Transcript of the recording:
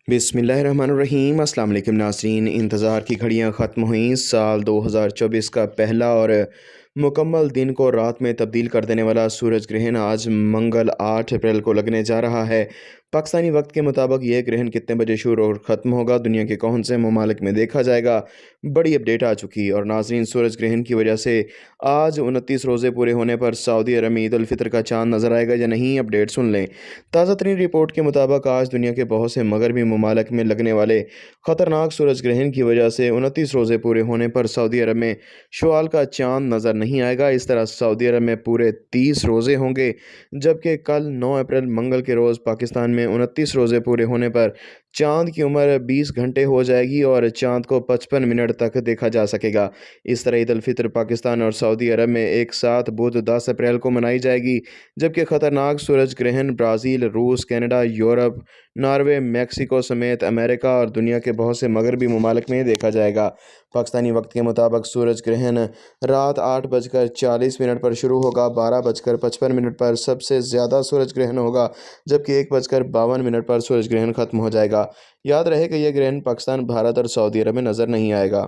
बिस्मिल्लाहिर्रहमानिर्रहीम। अस्सलाम वालेकुम नाज़रीन। इंतज़ार की घड़ियां ख़त्म हुईं। साल 2024 का पहला और मुकम्मल दिन को रात में तब्दील कर देने वाला सूरज ग्रहण आज मंगल 8 अप्रैल को लगने जा रहा है। पाकिस्तानी वक्त के मुताबिक यह ग्रहण कितने बजे शुरू और ख़त्म होगा, दुनिया के कौन से ममालिक में देखा जाएगा, बड़ी अपडेट आ चुकी। और नाज़रीन, सूरज ग्रहण की वजह से आज 29 रोज़े पूरे होने पर सऊदी अरब में ईद उल फितर का चाँद नज़र आएगा या नहीं, अपडेट सुन लें। ताज़ा तरीन रिपोर्ट के मुताबिक आज दुनिया के बहुत से मगरबी ममालिक में लगने वाले ख़तरनाक सूरज ग्रहण की वजह से 29 रोज़े पूरे होने पर सऊदी अरब में शवाल का चाँद नज़र नहीं आएगा। इस तरह सऊदी अरब में पूरे 30 रोज़े होंगे, जबकि कल 9 अप्रैल मंगल के रोज़ पाकिस्तान में 29 रोज़े पूरे होने पर चाँद की उम्र 20 घंटे हो जाएगी और चाँद को 55 मिनट तक देखा जा सकेगा। इस तरह ईद उल फितर पाकिस्तान और सऊदी अरब में एक साथ बुध 10 अप्रैल को मनाई जाएगी, जबकि ख़तरनाक सूरज ग्रहण ब्राज़ील, रूस, कनाडा, यूरोप, नॉर्वे, मेक्सिको समेत अमेरिका और दुनिया के बहुत से मगरबी ममालिक में देखा जाएगा। पाकिस्तानी वक्त के मुताबिक सूरज ग्रहण रात 8:40 पर शुरू होगा, 12:55 पर सबसे ज़्यादा सूरज ग्रहण होगा, जबकि 1:52 पर सूरज ग्रहण ख़त्म हो जाएगा। याद रहे कि यह ग्रहण पाकिस्तान, भारत और सऊदी अरब में नज़र नहीं आएगा।